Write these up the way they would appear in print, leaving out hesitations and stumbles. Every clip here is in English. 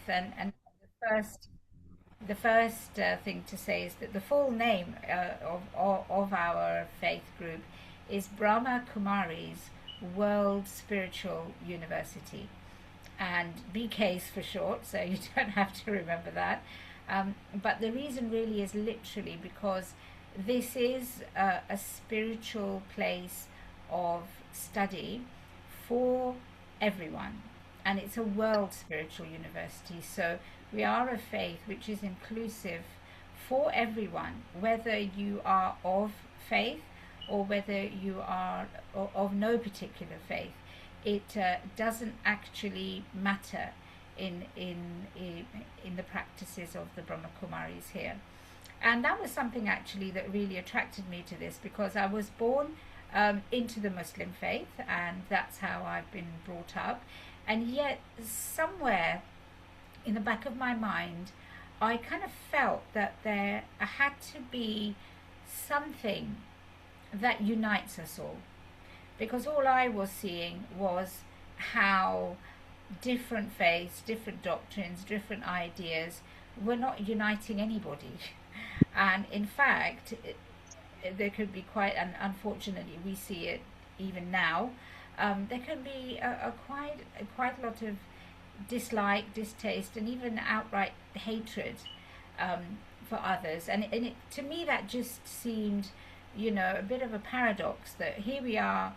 And the first thing to say is that the full name of our faith group is Brahma Kumaris World Spiritual University, and BK's for short, so you don't have to remember that. But the reason really is literally because this is a spiritual place of study for everyone, and it's a world spiritual university. So we are a faith which is inclusive for everyone, whether you are of faith or whether you are of no particular faith. It doesn't actually matter in the practices of the Brahma Kumaris here. And that was something actually that really attracted me to this, because I was born into the Muslim faith, and that's how I've been brought up. And yet, somewhere in the back of my mind, I kind of felt that there had to be something that unites us all, because all I was seeing was how different faiths, different doctrines, different ideas were not uniting anybody. And in fact, there could be quite, and unfortunately, we see it even now. There can be quite a lot of dislike, distaste, and even outright hatred for others. And to me, that just seemed, a bit of a paradox, that here we are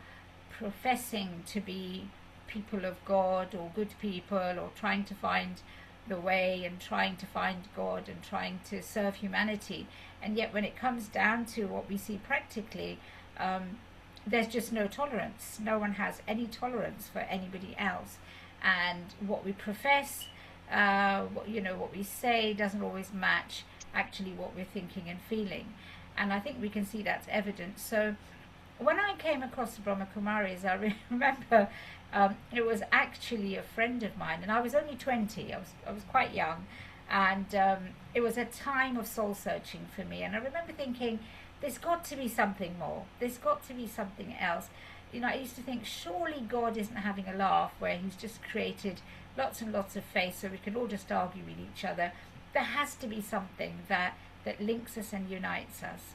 professing to be people of God or good people, or trying to find the way and trying to find God and trying to serve humanity. And yet, when it comes down to what we see practically, there's just no tolerance. No one has any tolerance for anybody else. And what we profess, what we say doesn't always match actually what we're thinking and feeling. And I think we can see that's evident. So when I came across the Brahma Kumaris, I remember it was actually a friend of mine, and I was only 20. I was quite young, and it was a time of soul searching for me. And I remember thinking, there's got to be something more. There's got to be something else. I used to think, surely God isn't having a laugh where He's just created lots and lots of faiths so we can all just argue with each other. There has to be something that links us and unites us.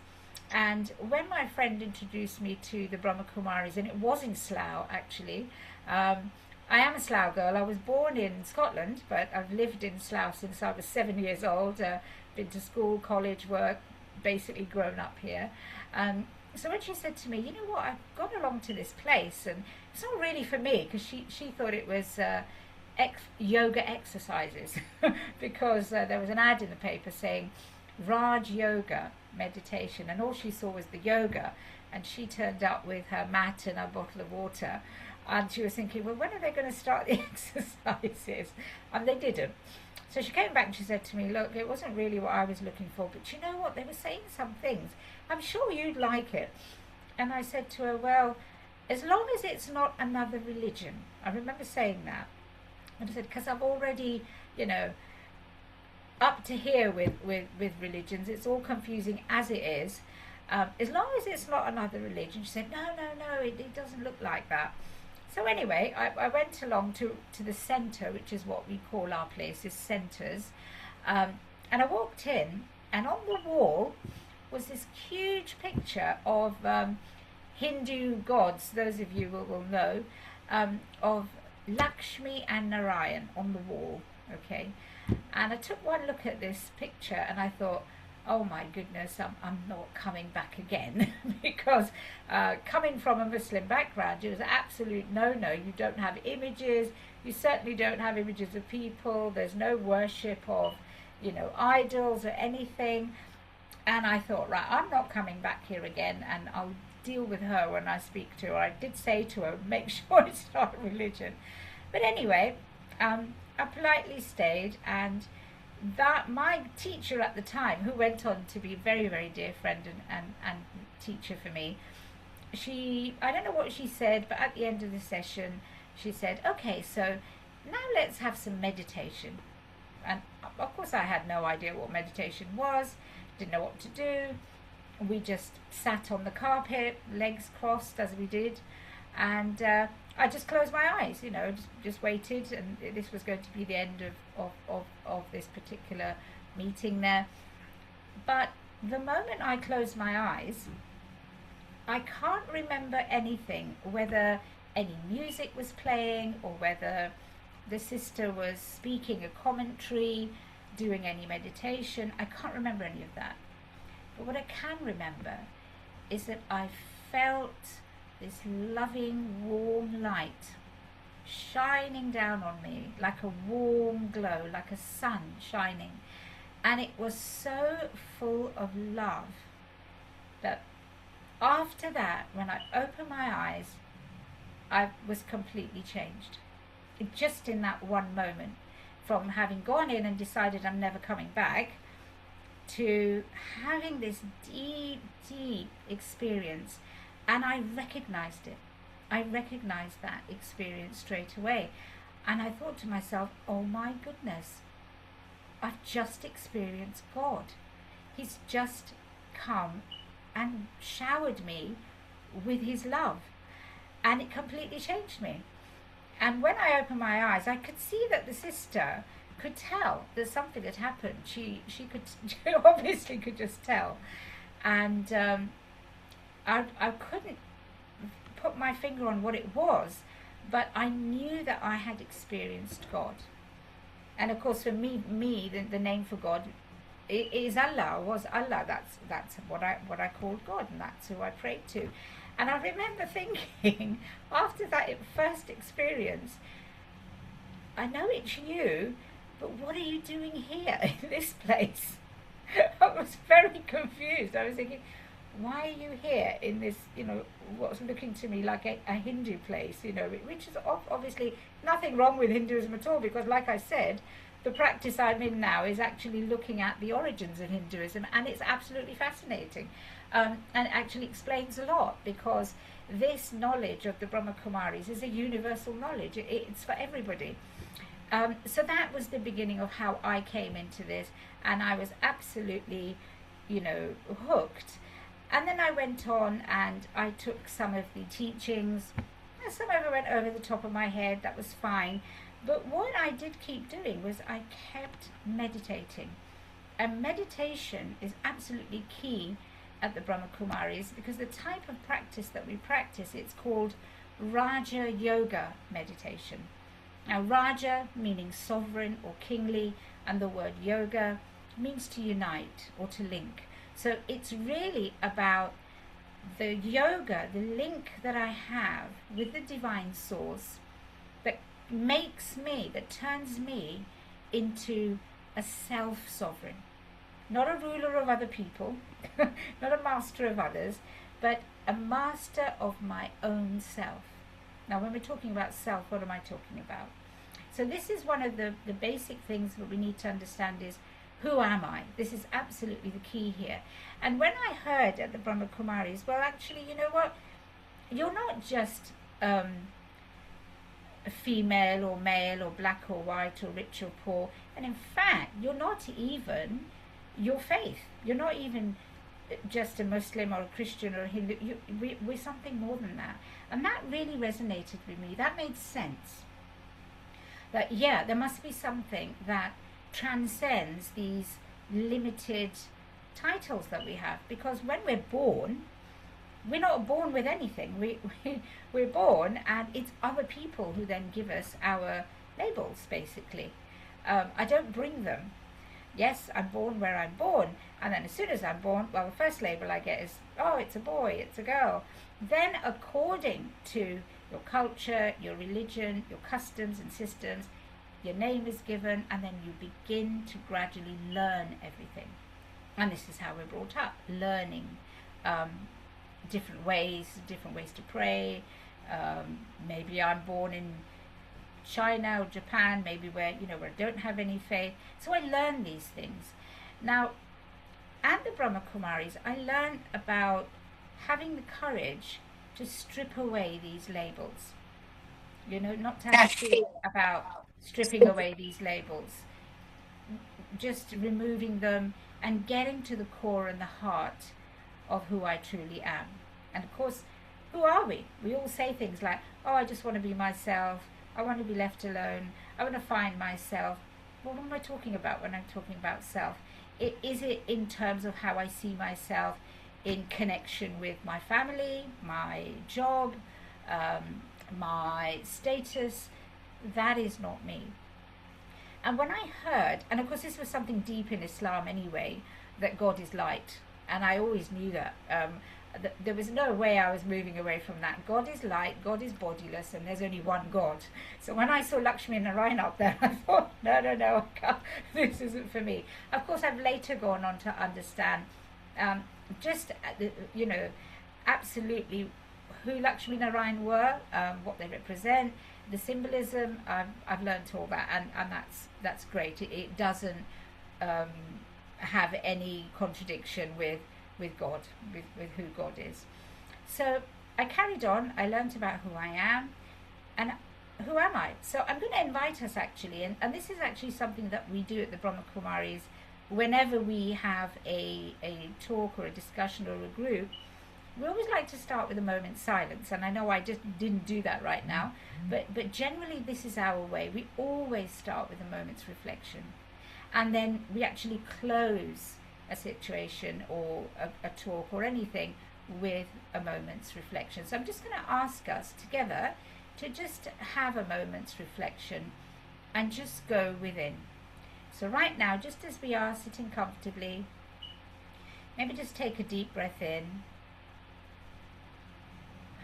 And when my friend introduced me to the Brahma Kumaris, and it was in Slough actually, I am a Slough girl. I was born in Scotland, but I've lived in Slough since I was 7 years old. Been to school, college, work, basically grown up here. So when she said to me, you know what, I've gone along to this place, and it's not really for me, because she thought it was yoga exercises, because there was an ad in the paper saying Raj Yoga meditation, and all she saw was the yoga, and she turned up with her mat and a bottle of water, and she was thinking, well, when are they going to start the exercises? And they didn't. So she came back and she said to me, look, it wasn't really what I was looking for, but you know what, they were saying some things, I'm sure you'd like it. And I said to her, well, as long as it's not another religion. I remember saying that. And I said, because I've already, up to here with religions. It's all confusing as it is. As long as it's not another religion. She said, no, it doesn't look like that. So anyway, I went along to the centre, which is what we call our places, centres. And I walked in, and on the wall was this huge picture of Hindu gods, those of you will know, of Lakshmi and Narayan on the wall, okay? And I took one look at this picture and I thought, oh my goodness, I'm not coming back again. Because coming from a Muslim background, it was an absolute no-no. You don't have images, you certainly don't have images of people, there's no worship of, idols or anything. And I thought, right, I'm not coming back here again, and I'll deal with her when I speak to her. I did say to her, make sure it's not religion. But anyway, I politely stayed, and that my teacher at the time, who went on to be a very, very dear friend and teacher for me, I don't know what she said, but at the end of the session, she said, okay, so now let's have some meditation. And of course, I had no idea what meditation was, didn't know what to do. We just sat on the carpet, legs crossed as we did. And I just closed my eyes, just waited, and this was going to be the end of this particular meeting there. But the moment I closed my eyes, I can't remember anything, whether any music was playing or whether the sister was speaking a commentary, doing any meditation. I can't remember any of that. But what I can remember is that I felt this loving, warm light shining down on me like a warm glow, like a sun shining. And it was so full of love that after that, when I opened my eyes, I was completely changed. Just in that one moment, from having gone in and decided I'm never coming back, to having this deep, deep experience. And I recognized it. I recognized that experience straight away. And I thought to myself, oh my goodness, I've just experienced God. He's just come and showered me with his love. And it completely changed me. And when I opened my eyes, I could see that the sister could tell that something had happened. She obviously could just tell. And I couldn't put my finger on what it was, but I knew that I had experienced God. And of course, for me, the name for God is Allah, was Allah. That's what I called God, and that's who I prayed to. And I remember thinking, after that first experience, I know it's you, but what are you doing here in this place? I was very confused. I was thinking, why are you here in this, what's looking to me like a Hindu place, which is obviously nothing wrong with Hinduism at all, because like I said, the practice I'm in now is actually looking at the origins of Hinduism, and it's absolutely fascinating. And actually explains a lot, because this knowledge of the Brahma Kumaris is a universal knowledge. It's for everybody. So that was the beginning of how I came into this, and I was absolutely, hooked. And then I went on and I took some of the teachings. Some of it went over the top of my head, that was fine. But what I did keep doing was I kept meditating. And meditation is absolutely key at the Brahma Kumaris, because the type of practice that we practice, it's called Raja Yoga meditation. Now, Raja meaning sovereign or kingly, and the word yoga means to unite or to link. So it's really about the yoga, the link that I have with the divine source that makes me, that turns me into a self-sovereign. Not a ruler of other people, not a master of others, but a master of my own self. Now, when we're talking about self, what am I talking about? So this is one of the basic things that we need to understand is, who am I? This is absolutely the key here. And when I heard at the Brahma Kumaris, well, actually, you know what? You're not just a female or male or black or white or rich or poor. And in fact, you're not even your faith. You're not even just a Muslim or a Christian or a Hindu. We're something more than that. And that really resonated with me. That made sense. That, yeah, there must be something that transcends these limited titles that we have. Because when we're born, we're not born with anything. We're born, and it's other people who then give us our labels, basically. I don't bring them. Yes, I'm born where I'm born, and then as soon as I'm born, well, the first label I get is, oh, it's a boy, it's a girl. Then according to your culture, your religion, your customs and systems, your name is given, and then you begin to gradually learn everything. And this is how we're brought up, learning different ways to pray. Maybe I'm born in China or Japan, maybe where I don't have any faith. So I learn these things. Now, at the Brahma Kumaris, I learned about having the courage to strip away these labels. Not to have fear about stripping away these labels. Just removing them and getting to the core and the heart of who I truly am. And of course, who are we? We all say things like, oh, I just want to be myself, I want to be left alone, I want to find myself. Well, what am I talking about when I'm talking about self? Is it in terms of how I see myself in connection with my family, my job, my status? That is not me. And when I heard, and of course this was something deep in Islam anyway, that God is light, and I always knew that. There was no way I was moving away from that. God is light, God is bodiless, and there's only one God. So when I saw Lakshmi Narayan up there, I thought, no, I can't. This isn't for me. Of course, I've later gone on to understand absolutely who Lakshmi Narayan were, what they represent, the symbolism. I've learned all that, and that's great. It doesn't have any contradiction with God, with who God is. So I carried on. I learned about who I am, and who am I? So I'm going to invite us actually, and this is actually something that we do at the Brahma Kumaris whenever we have a talk or a discussion or a group. We always like to start with a moment's silence, and I know I just didn't do that right now, but generally this is our way. We always start with a moment's reflection, and then we actually close a situation or a talk or anything with a moment's reflection. So I'm just going to ask us together to just have a moment's reflection and just go within. So right now, just as we are sitting comfortably, maybe just take a deep breath in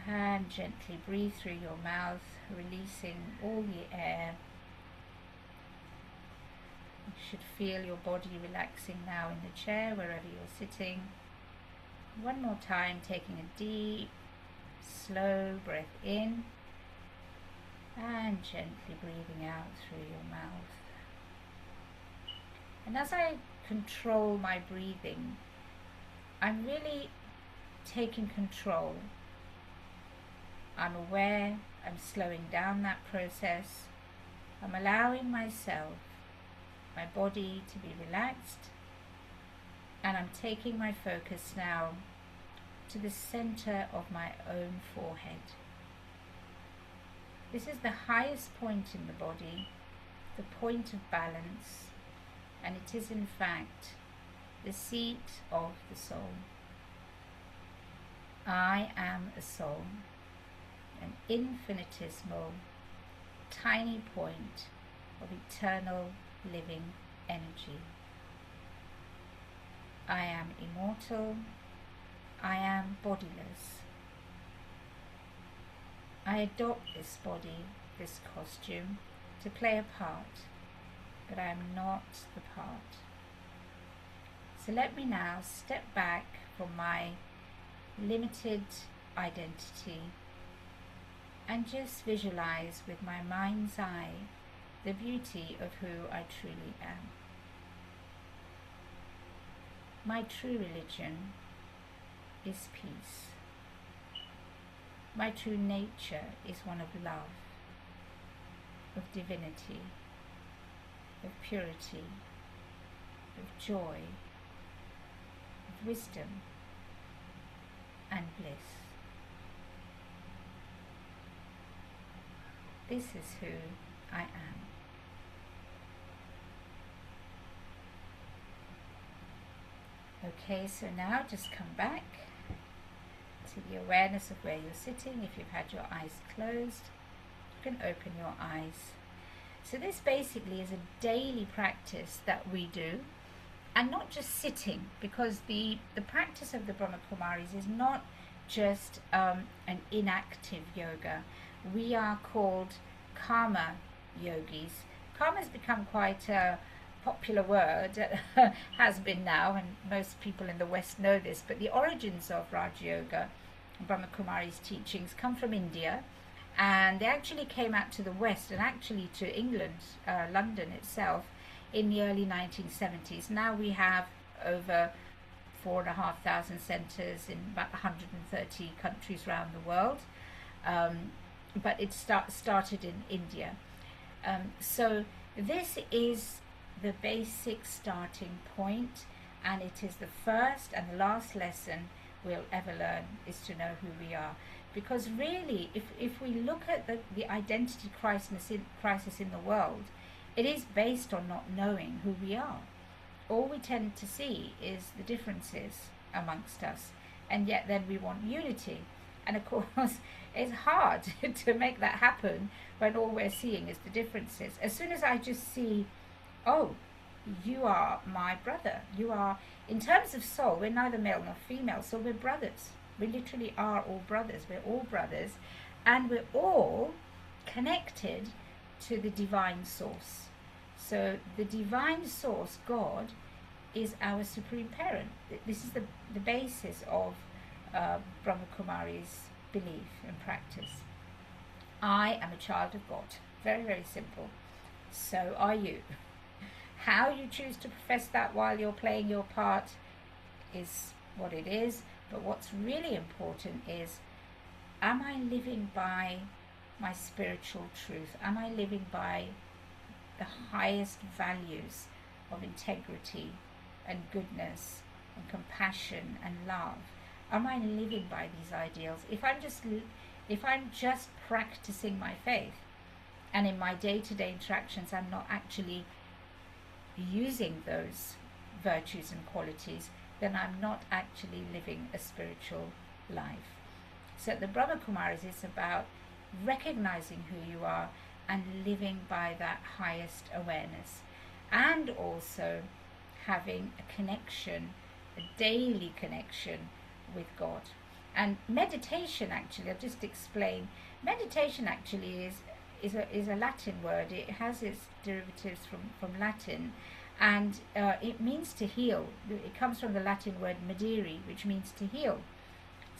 and gently breathe through your mouth, releasing all the air. You should feel your body relaxing now in the chair, wherever you're sitting. One more time, taking a deep, slow breath in and gently breathing out through your mouth. And as I control my breathing, I'm really taking control. I'm aware, I'm slowing down that process. I'm allowing myself, my body to be relaxed, and I'm taking my focus now to the center of my own forehead. This is the highest point in the body, the point of balance, and it is in fact the seat of the soul. I am a soul, an infinitesimal, tiny point of eternal living energy. I am immortal. I am bodiless. I adopt this body, this costume, to play a part, but I am not the part. So let me now step back from my limited identity and just visualize with my mind's eye the beauty of who I truly am. My true religion is peace. My true nature is one of love, of divinity, of purity, of joy, of wisdom and bliss. This is who I am. Okay, so now just come back to the awareness of where you're sitting. If you've had your eyes closed, you can open your eyes. So this basically is a daily practice that we do, and not just sitting, because the practice of the Brahma Kumaris is not just an inactive yoga. We are called karma yogis. Karma has become quite a popular word, has been now, and most people in the West know this, but the origins of Raj Yoga, Brahma Kumaris teachings, come from India, and they actually came out to the West and actually to England, London itself, in the early 1970s. Now we have over 4,500 centres in about 130 countries around the world, but it started in India. So this is the basic starting point, and it is the first and the last lesson we'll ever learn, is to know who we are. Because really, if we look at the identity crisis in the world, it is based on not knowing who we are. All we tend to see is the differences amongst us, and yet then we want unity. And of course, it's hard to make that happen when all we're seeing is the differences. As soon as I just see, oh, you are my brother, you are, in terms of soul, we're neither male nor female, so we're brothers. We literally are all brothers. We're all brothers, and we're all connected to the divine source. So the divine source, God, is our supreme parent. This is the basis of Brahma Kumaris' belief and practice. I am a child of God. Very, very simple. So are you. How you choose to profess that while you're playing your part is what it is. But what's really important is, am I living by my spiritual truth? Am I living by the highest values of integrity and goodness and compassion and love? Am I living by these ideals? If I'm just practicing my faith, and in my day-to-day interactions I'm not actually using those virtues and qualities, then I'm not actually living a spiritual life. So the Brahma Kumaris is about recognizing who you are and living by that highest awareness, and also having a connection, a daily connection with God. And meditation, actually, I'll just explain, meditation actually is a Latin word. It has its derivatives from Latin, and it means to heal. It comes from the Latin word medere, which means to heal.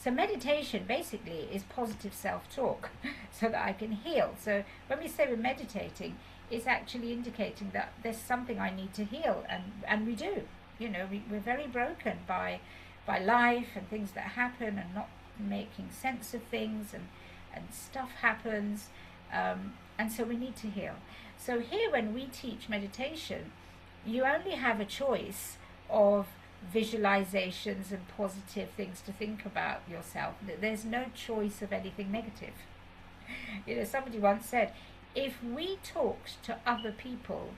So meditation basically is positive self-talk so that I can heal. So when we say we're meditating, it's actually indicating that there's something I need to heal, and we do. You know, we're very broken by life and things that happen, and not making sense of things, and stuff happens, and so we need to heal. So here, when we teach meditation, you only have a choice of visualizations and positive things to think about yourself. There's no choice of anything negative. You know, somebody once said, if we talked to other people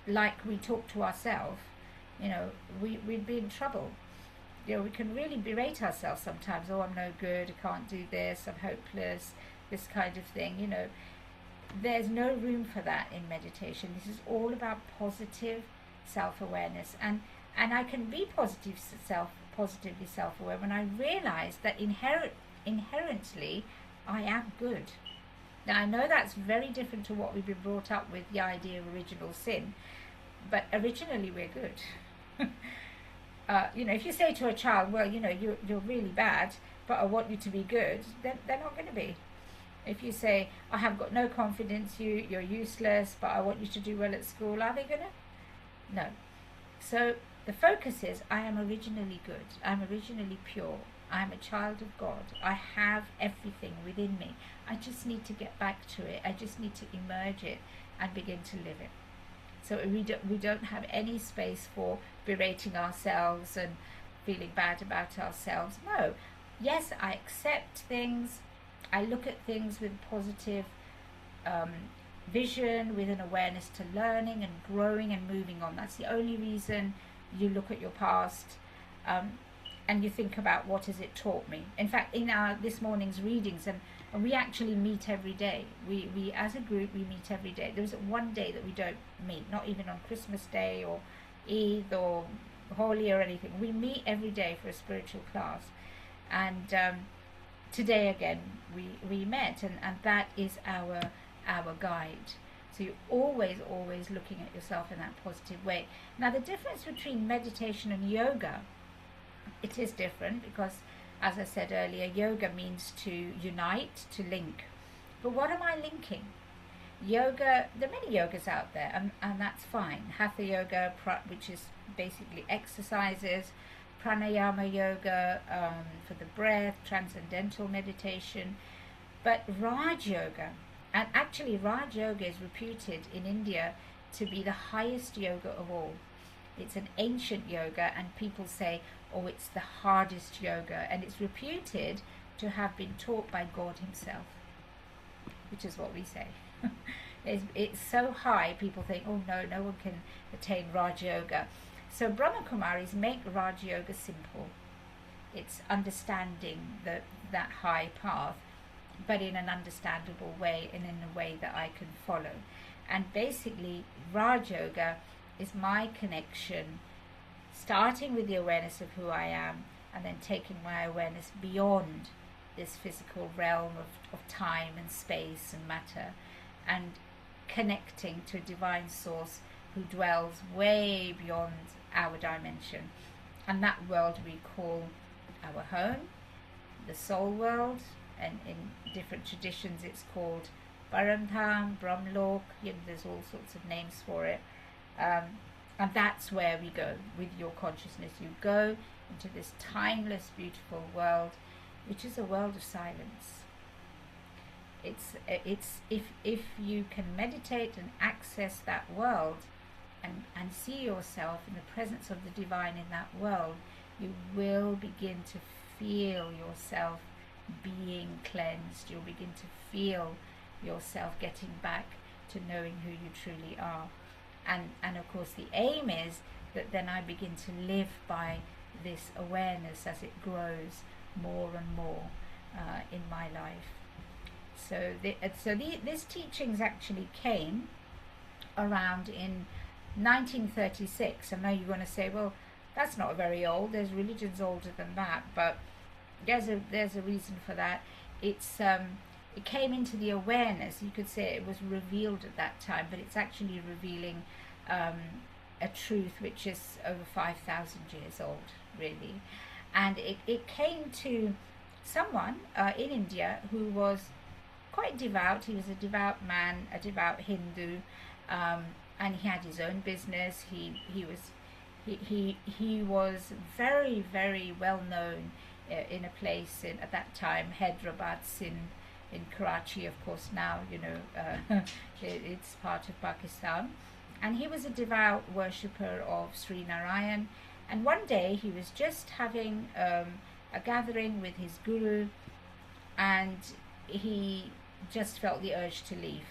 like we talk to ourselves, you know, we'd be in trouble. You know, we can really berate ourselves sometimes. Oh, I'm no good, I can't do this, I'm hopeless, this kind of thing. You know, there's no room for that in meditation. This is all about positive self-awareness, and I can be positively self-aware when I realize that inherently I am good. Now, I know that's very different to what we've been brought up with, the idea of original sin, but originally we're good. You know, if you say to a child, well, you know, you're really bad, but I want you to be good, then they're not going to be. If you say, I have got no confidence, you're useless, but I want you to do well at school, are they going to? No. So the focus is, I am originally good, I'm originally pure, I am a child of God, I have everything within me. I just need to get back to it, I just need to emerge it and begin to live it. So we don't have any space for berating ourselves and feeling bad about ourselves. No. Yes, I accept things, I look at things with positive vision, with an awareness to learning and growing and moving on. That's the only reason you look at your past and you think about, what has it taught me. In fact, in this morning's readings, and we actually meet every day. We as a group, we meet every day. There isn't one day that we don't meet, not even on Christmas Day or Eid or Holi or anything. We meet every day for a spiritual class. And today again we met, and that is our guide. So you're always looking at yourself in that positive way. Now, the difference between meditation and yoga, it is different, because as I said earlier, yoga means to unite, to link. But what am I linking? Yoga, there are many yogas out there, and that's fine. Hatha yoga, which is basically exercises, pranayama yoga for the breath, transcendental meditation. But Raj yoga, and actually Raj yoga is reputed in India to be the highest yoga of all. It's an ancient yoga, and people say, oh, it's the hardest yoga, and it's reputed to have been taught by God himself, which is what we say. It's so high, people think, oh no, no one can attain Raj Yoga. So Brahma Kumaris make Raj Yoga simple. It's understanding that high path, but in an understandable way and in a way that I can follow. And basically, Raj Yoga is my connection, starting with the awareness of who I am, and then taking my awareness beyond this physical realm of time and space and matter, and connecting to a divine source who dwells way beyond our dimension. And that world we call our home, the soul world, and in different traditions it's called Paramdham, Brahmlok, there's all sorts of names for it. And that's where we go with your consciousness. You go into this timeless, beautiful world, which is a world of silence. It's if you can meditate and access that world and see yourself in the presence of the divine in that world, you will begin to feel yourself being cleansed. You'll begin to feel yourself getting back to knowing who you truly are. And of course the aim is that then I begin to live by this awareness as it grows more and more in my life. So these teachings actually came around in 1936. I know you're going to say, well, that's not very old. There's religions older than that, but there's a reason for that. It came into the awareness. You could say it was revealed at that time, but it's actually revealing a truth which is over 5,000 years old, really. And it came to someone in India who was quite devout. He was a devout man, a devout Hindu, and he had his own business. He was very, very well known in a place at that time, Hyderabad, in Karachi, of course. Now it's part of Pakistan. And he was a devout worshipper of Sri Narayan. And one day he was just having a gathering with his guru, and he just felt the urge to leave.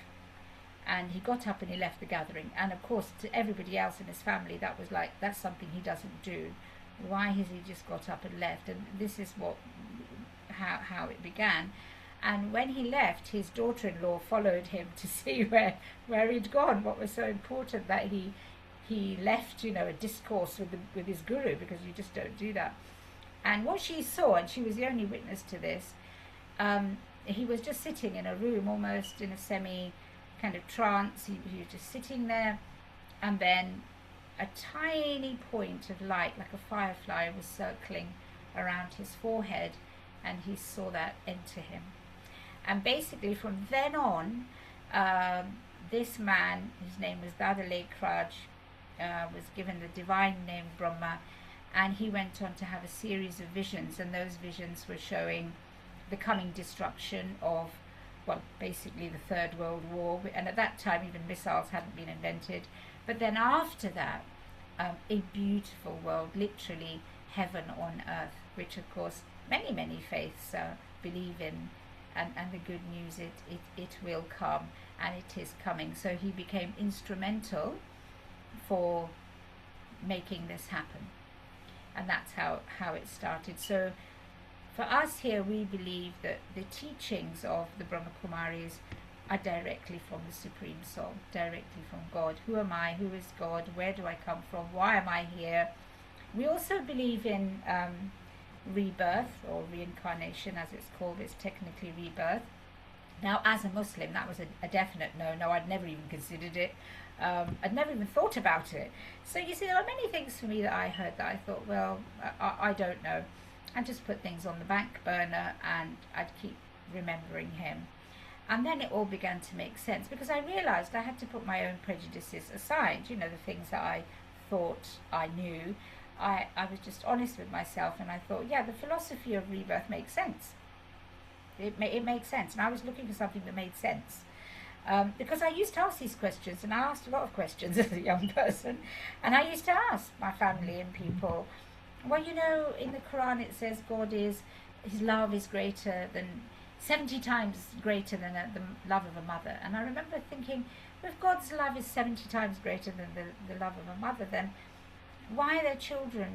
And he got up and he left the gathering. And of course, to everybody else in his family, that was like, that's something he doesn't do. Why has he just got up and left? And this is how it began. And when he left, his daughter-in-law followed him to see where he'd gone. What was so important that he left, a discourse with his guru, because you just don't do that. And what she saw, and she was the only witness to this, he was just sitting in a room, almost in a semi kind of trance. He was just sitting there, and then a tiny point of light, like a firefly, was circling around his forehead, and he saw that enter him. And basically from then on, this man, his name was Dadale Kraj, was given the divine name Brahma, and he went on to have a series of visions, and those visions were showing the coming destruction of, well, basically the Third World War. And at that time even missiles hadn't been invented. But then after that, a beautiful world, literally heaven on earth, which of course many faiths believe in. And the good news, it will come, and it is coming. So he became instrumental for making this happen, and that's how it started. So for us here, we believe that the teachings of the Brahma Kumaris are directly from the Supreme Soul, directly from God. Who am I? Who is God? Where do I come from? Why am I here? We also believe in rebirth, or reincarnation as it's called. It's technically rebirth. Now, as a Muslim, that was a definite no. I'd never even considered it. I'd never even thought about it. So you see, there are many things for me that I heard that I thought, well, I don't know. And just put things on the back burner, and I'd keep remembering him. And then it all began to make sense, because I realized I had to put my own prejudices aside, the things that I thought I knew. I was just honest with myself, and I thought, yeah, the philosophy of rebirth makes sense. It makes sense. And I was looking for something that made sense. Because I used to ask these questions, and I asked a lot of questions as a young person. And I used to ask my family and people, well, in the Quran it says God is his love is greater than 70 times greater than the love of a mother. And I remember thinking, if God's love is 70 times greater than the love of a mother, then why are there children,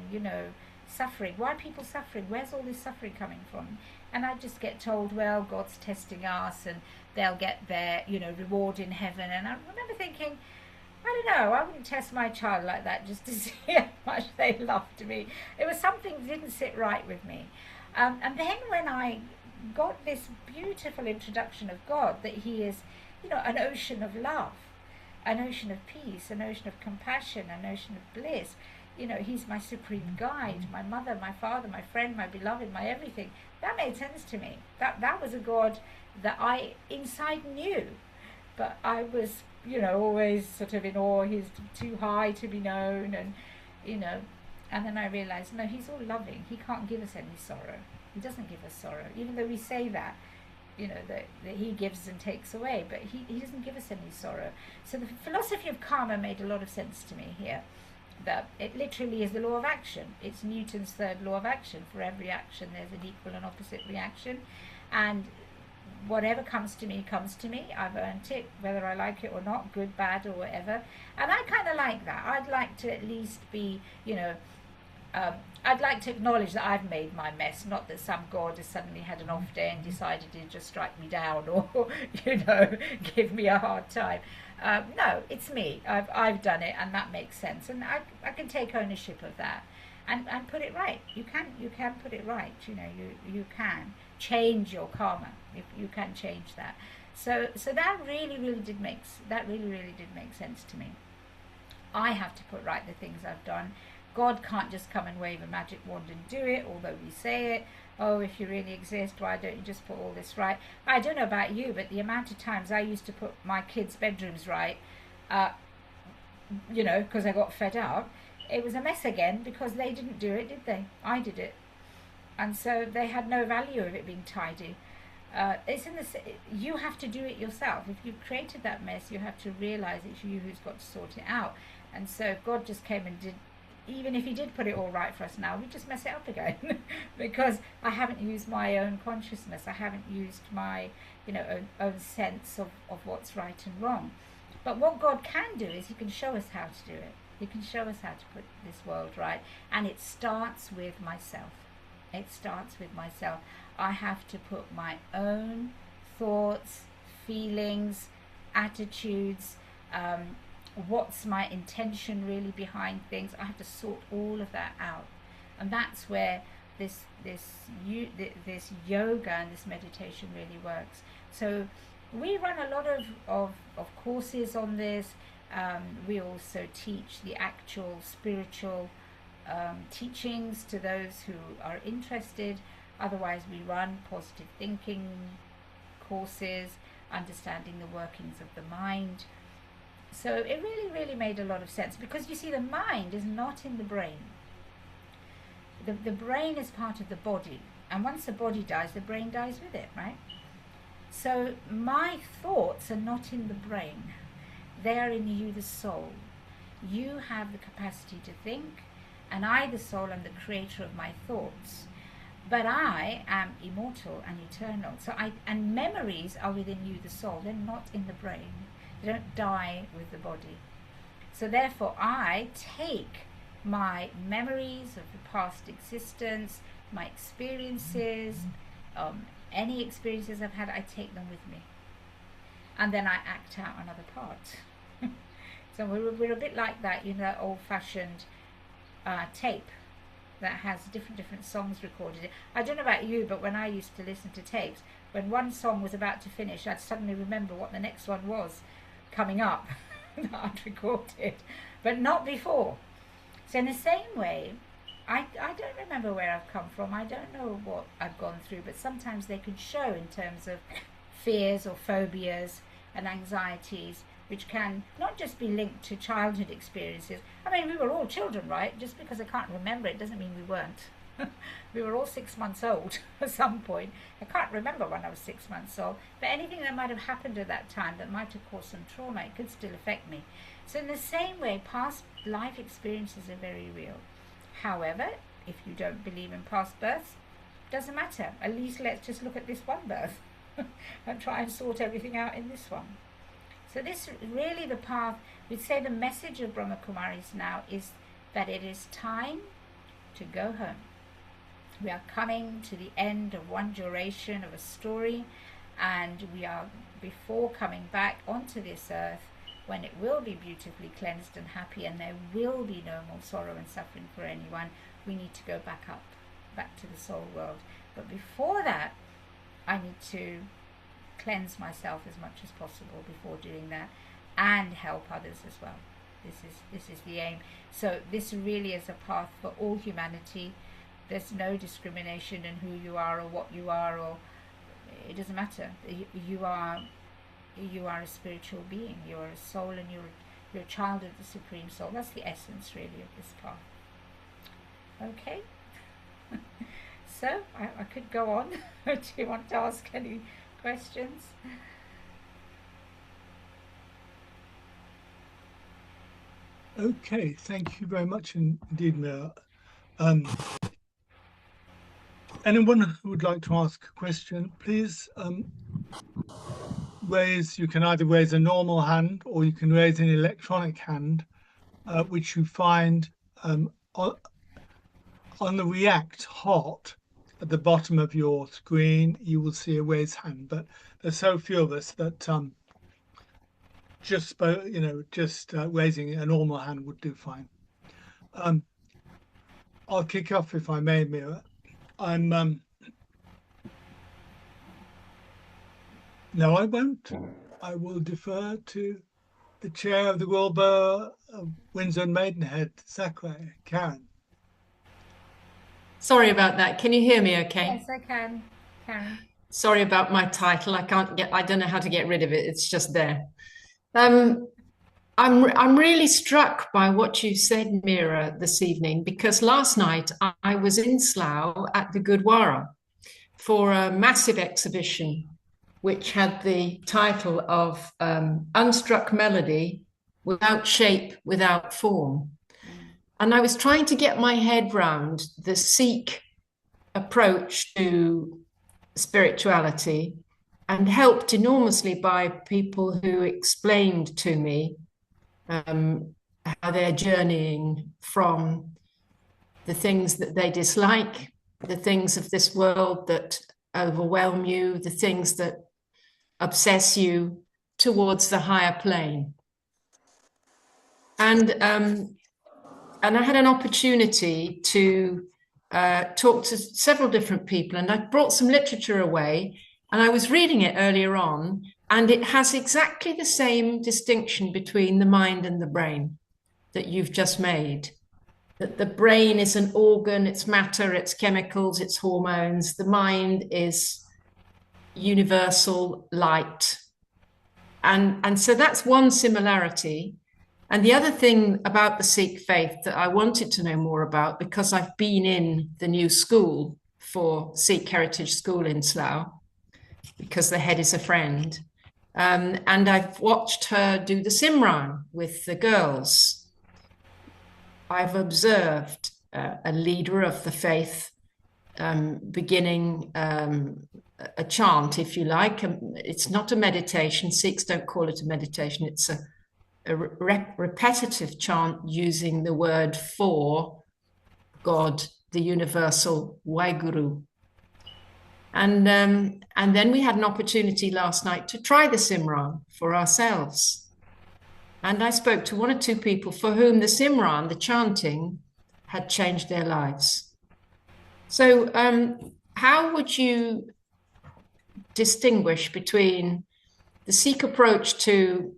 suffering? Why are people suffering? Where's all this suffering coming from? And I just get told, well, God's testing us and they'll get their, reward in heaven. And I remember thinking, I don't know, I wouldn't test my child like that just to see how much they loved me. It was something that didn't sit right with me. And then when I got this beautiful introduction of God, that he is, an ocean of love, an ocean of peace, an ocean of compassion, an ocean of bliss. He's my supreme guide, my mother, my father, my friend, my beloved, my everything. That made sense to me. That was a God that I inside knew, but I was, always sort of in awe. He's too high to be known, and and then I realized, no, he's all loving. He can't give us any sorrow. He doesn't give us sorrow, even though we say that, that he gives and takes away, but he doesn't give us any sorrow. So the philosophy of karma made a lot of sense to me here, that it literally is the law of action. It's Newton's third law of action. For every action there's an equal and opposite reaction, and whatever comes to me comes to me. I've earned it, whether I like it or not, good, bad, or whatever. And I kind of like that. I'd like to at least be, I'd like to acknowledge that I've made my mess, not that some God has suddenly had an off day and decided to just strike me down or, give me a hard time. No, it's me. I've done it, and that makes sense. And I can take ownership of that and put it right. You can put it right. You can change your karma. If you can change that. So that really did make sense to me. I have to put right the things I've done. God can't just come and wave a magic wand and do it, although we say it. Oh, if you really exist, why don't you just put all this right? I don't know about you, but the amount of times I used to put my kids' bedrooms right, because I got fed up, it was a mess again because they didn't do it, did they? I did it. And so they had no value of it being tidy. You have to do it yourself. If you've created that mess, you have to realize it's you who's got to sort it out. And so if God just came and did, even if he did put it all right for us now, we just mess it up again because I haven't used my own consciousness. I haven't used my own sense of what's right and wrong. But what God can do is he can show us how to do it. He can show us how to put this world right. And it starts with myself. It starts with myself. I have to put my own thoughts, feelings, attitudes, what's my intention really behind things. I have to sort all of that out, and that's where this yoga and this meditation really works. So we run a lot of courses on this. We also teach the actual spiritual teachings to those who are interested. Otherwise, we run positive thinking courses, understanding the workings of the mind. So it really made a lot of sense, because you see, the mind is not in the brain. The brain is part of the body, and once the body dies, the brain dies with it, right? So my thoughts are not in the brain. They are in you, the soul. You have the capacity to think, and I, the soul, am the creator of my thoughts. But I am immortal and eternal. And memories are within you, the soul. They're not in the brain. They don't die with the body. So therefore, I take my memories of the past existence, my experiences, any experiences I've had, I take them with me. And then I act out another part. So we're a bit like that, old-fashioned tape that has different songs recorded. I don't know about you, but when I used to listen to tapes, when one song was about to finish, I'd suddenly remember what the next one was coming up that I'd recorded, but not before. So in the same way, I don't remember where I've come from. I don't know what I've gone through, but sometimes they can show in terms of fears or phobias and anxieties, which can not just be linked to childhood experiences. I mean, we were all children, right? Just because I can't remember it doesn't mean we weren't. We were all 6 months old at some point. I can't remember when I was 6 months old, but anything that might have happened at that time that might have caused some trauma, it could still affect me. So in the same way, past life experiences are very real. However, if you don't believe in past births, doesn't matter. At least let's just look at this one birth and try and sort everything out in this one. So this really the path, we'd say the message of Brahma Kumaris now is that it is time to go home. We are coming to the end of one duration of a story, and we are before coming back onto this earth, when it will be beautifully cleansed and happy, and there will be no more sorrow and suffering for anyone. We need to go back up, back to the soul world. But before that, I need to cleanse myself as much as possible before doing that, and help others as well. This is the aim. So this really is a path for all humanity. There's no discrimination in who you are or what you are, or it doesn't matter. You are a spiritual being. You are a soul, and you're a child of the Supreme Soul. That's the essence really of this path. Okay. So I could go on. Do you want to ask any questions? Okay, thank you very much indeed, Meera. Anyone who would like to ask a question, please you can either raise a normal hand, or you can raise an electronic hand, which you find on the React Hot at the bottom of your screen. You will see a raised hand, but there's so few of us that just raising a normal hand would do fine. I'll kick off if I may, Meera. No, I won't. I will defer to the chair of the Wilbur of Windsor and Maidenhead, Sakurai, Karen. Sorry about that. Can you hear me okay? Yes, I can, Karen. Sorry about my title. I don't know how to get rid of it. It's just there. I'm really struck by what you said, Meera, this evening, because last night I was in Slough at the Gurdwara for a massive exhibition which had the title of Unstruck Melody, Without Shape, Without Form. And I was trying to get my head round the Sikh approach to spirituality, and helped enormously by people who explained to me how they're journeying from the things that they dislike, the things of this world that overwhelm you, the things that obsess you, towards the higher plane. And I had an opportunity to talk to several different people, and I brought some literature away, and I was reading it earlier on, and it has exactly the same distinction between the mind and the brain that you've just made. That the brain is an organ, it's matter, it's chemicals, it's hormones. The mind is universal light. And so that's one similarity. And the other thing about the Sikh faith that I wanted to know more about, because I've been in the new school for Sikh Heritage School in Slough, because the head is a friend, and I've watched her do the Simran with the girls. I've observed a leader of the faith beginning a chant, if you like. It's not a meditation. Sikhs don't call it a meditation. It's a repetitive chant using the word for God, the universal Waheguru. And then we had an opportunity last night to try the Simran for ourselves. And I spoke to one or two people for whom the Simran, the chanting, had changed their lives. So how would you distinguish between the Sikh approach to,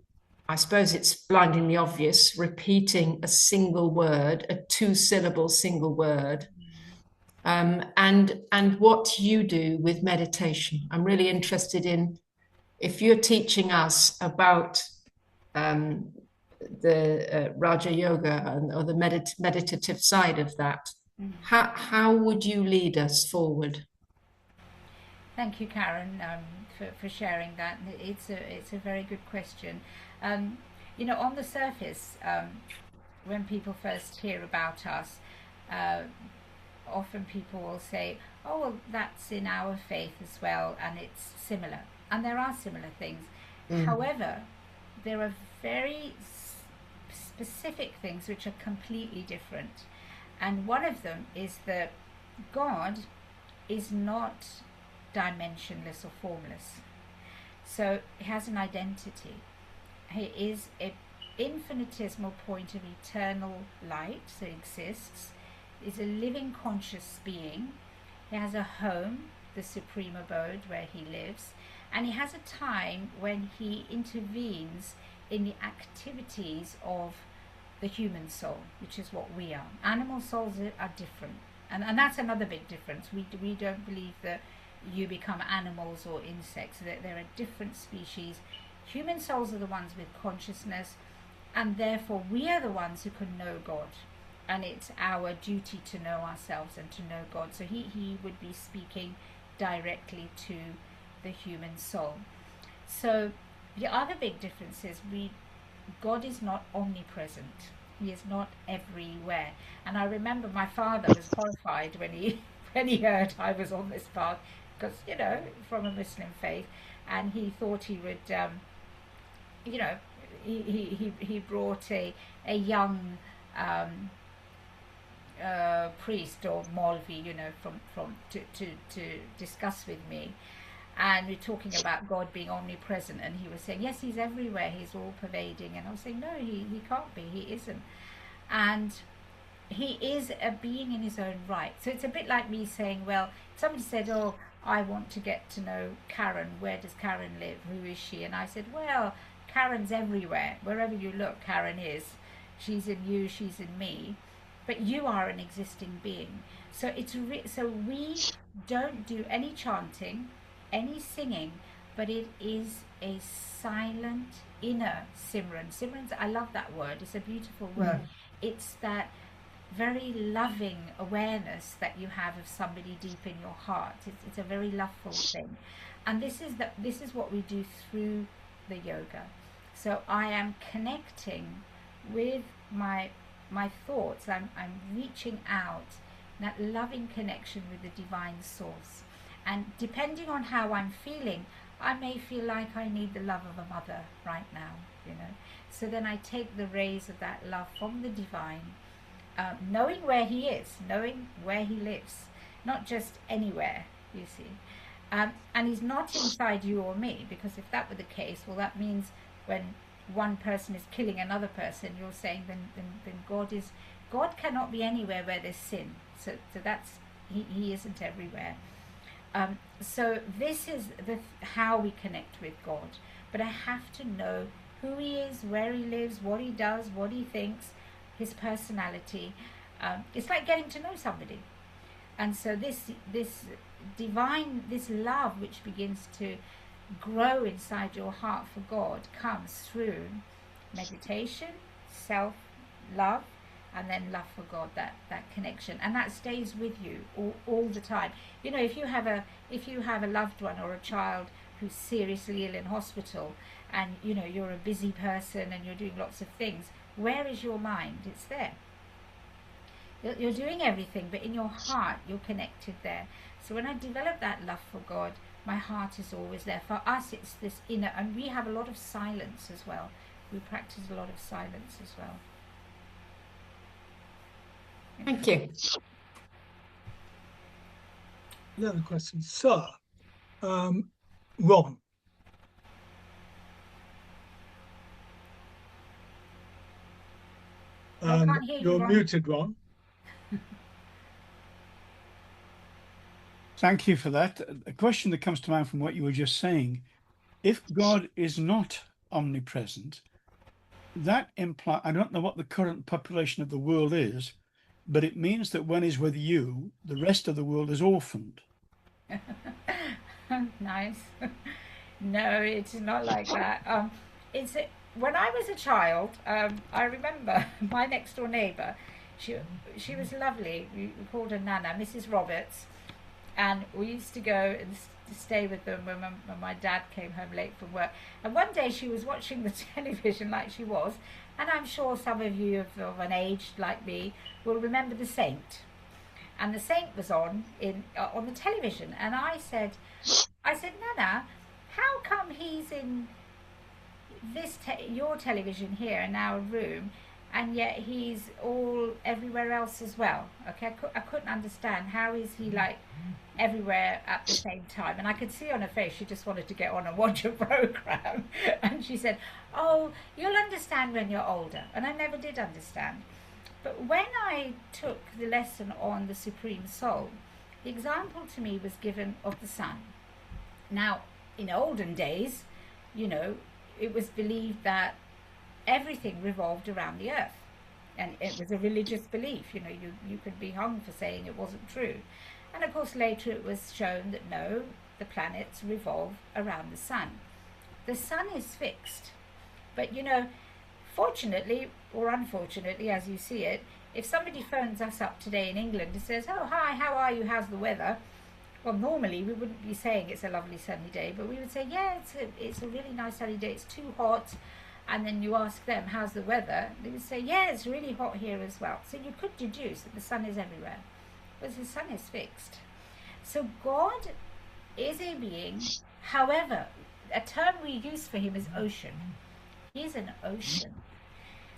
I suppose it's blindingly obvious, repeating a single word, a two-syllable single word, and what you do with meditation? I'm really interested in, if you're teaching us about the Raja Yoga or the meditative side of that, how would you lead us forward? Thank you, Karen, for sharing that. It's a very good question. On the surface, when people first hear about us, often people will say, oh, well, that's in our faith as well, and it's similar. And there are similar things. However, there are very specific things which are completely different. And one of them is that God is not dimensionless or formless. So he has an identity. He is an infinitesimal point of eternal light, so he exists, is a living conscious being. He has a home, the supreme abode where he lives, and he has a time when he intervenes in the activities of the human soul, which is what we are. Animal souls are different, and that's another big difference. We don't believe that you become animals or insects, that there are different species. Human souls are the ones with consciousness, and therefore we are the ones who can know God, and it's our duty to know ourselves and to know God. So he would be speaking directly to the human soul. So the other big difference is God is not omnipresent. He is not everywhere. And I remember my father was horrified when he heard I was on this path, because from a Muslim faith, and he thought he would he brought a young priest or Maulvi, to discuss with me. And we're talking about God being omnipresent, and he was saying, yes, he's everywhere, he's all pervading. And I was saying, no, he can't be, he isn't. And he is a being in his own right. So it's a bit like me saying, well, somebody said, oh, I want to get to know Karen. Where does Karen live? Who is she? And I said, well, Karen's everywhere. Wherever you look, Karen is. She's in you, she's in me. But you are an existing being. So so we don't do any chanting, any singing, but it is a silent inner Simran. Simran, I love that word. It's a beautiful word. It's that very loving awareness that you have of somebody deep in your heart. It's a very loveful thing, and this is what we do through the yoga. So I am connecting with my thoughts. I'm reaching out, that loving connection with the divine source. And depending on how I'm feeling, I may feel like I need the love of a mother right now, So then I take the rays of that love from the divine, knowing where he is, knowing where he lives, not just anywhere, you see. And he's not inside you or me, because if that were the case, well, that means when one person is killing another person, you're saying then God cannot be anywhere where there's sin. So that's he isn't everywhere. So this is how we connect with God. But I have to know who he is, where he lives, what he does, what he thinks, his personality. It's like getting to know somebody. And so this divine, this love which begins to grow inside your heart for God comes through meditation, self-love, and then love for God, that connection, and that stays with you all the time. If you have a loved one or a child who's seriously ill in hospital, and you're a busy person and you're doing lots of things, where is your mind? It's there. You're doing everything, but in your heart you're connected there. So when I develop that love for God, my heart is always there. For us, it's this inner, and we have a lot of silence as well. We practice a lot of silence as well. Thank you. Another question, sir. Ron. I can't hear you, You're Ron. muted, Ron. Thank you for that. A question that comes to mind from what you were just saying: if God is not omnipresent, that implies, I don't know what the current population of the world is, but it means that when he's with you, the rest of the world is orphaned. Nice. No, it's not like that. When I was a child, I remember my next door neighbour. She was lovely. We called her Nana, Mrs. Roberts, and we used to go and stay with them when my dad came home late from work. And one day she was watching the television like she was, and I'm sure some of you of an age like me will remember The Saint. and the saint was on the television, and I said, Nana, how come he's in your television here in our room, and yet he's all everywhere else as well? Okay, I couldn't understand, how is he like everywhere at the same time? And I could see on her face she just wanted to get on and watch a program. And she said, oh, you'll understand when you're older. And I never did understand. But when I took the lesson on the Supreme Soul, the example to me was given of the sun. Now, in olden days, you know, it was believed that everything revolved around the earth, and it was a religious belief. You know, you could be hung for saying it wasn't true. And of course later it was shown that no, the planets revolve around the sun. The sun is fixed, but you know, fortunately or unfortunately, as you see it, if somebody phones us up today in England and says, oh hi, how are you, how's the weather? Well, normally we wouldn't be saying it's a lovely sunny day, but we would say, yeah, it's a really nice sunny day, it's too hot. And then you ask them, how's the weather? They would say, yeah, it's really hot here as well. So you could deduce that the sun is everywhere, but the sun is fixed. So God is a being. However, a term we use for him is ocean. He's an ocean.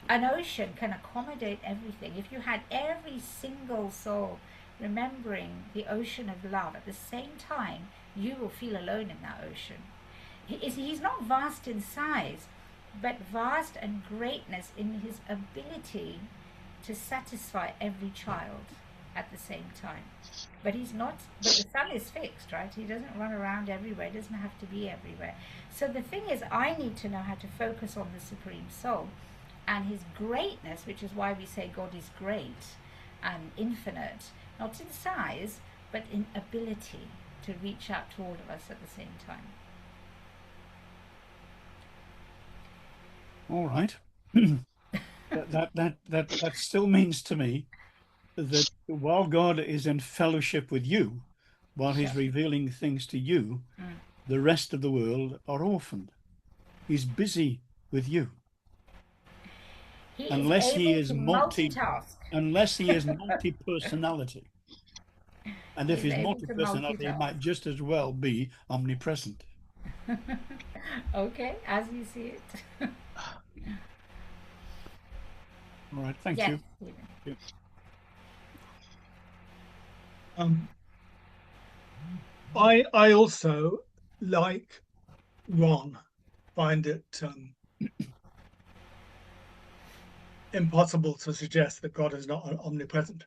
An ocean can accommodate everything. If you had every single soul remembering the ocean of love at the same time, you will feel alone in that ocean. He's not vast in size, but vast and greatness in his ability to satisfy every child at the same time. But he's not, but the sun is fixed, right? He doesn't run around everywhere, he doesn't have to be everywhere. So the thing is, I need to know how to focus on the Supreme Soul and his greatness, which is why we say God is great and infinite, not in size, but in ability to reach out to all of us at the same time. All right. that still means to me that while God is in fellowship with you, while he's revealing things to you, the rest of the world are orphaned. He's busy with you. Unless he is multi-personality. And if he's multi-personality, he might just as well be omnipresent. Okay, as you see it. All right, thank you. Yes. I also, like Ron, find it impossible to suggest that God is not omnipresent.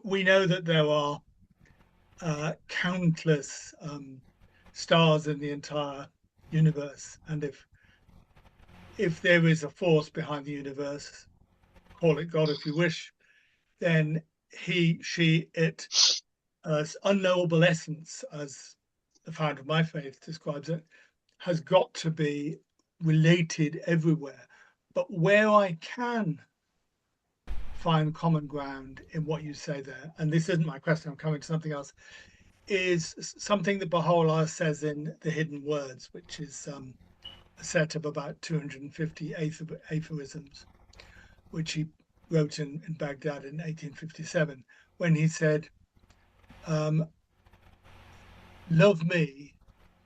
We know that there are countless stars in the entire universe, and if there is a force behind the universe, call it God if you wish, then he, she, it, unknowable essence, as the founder of my faith describes it, has got to be related everywhere. But where I can find common ground in what you say there, and this isn't my question, I'm coming to something else, is something that Baha'u'llah says in The Hidden Words, which is a set of about 250 aphorisms, which he wrote in Baghdad in 1857, when he said, love me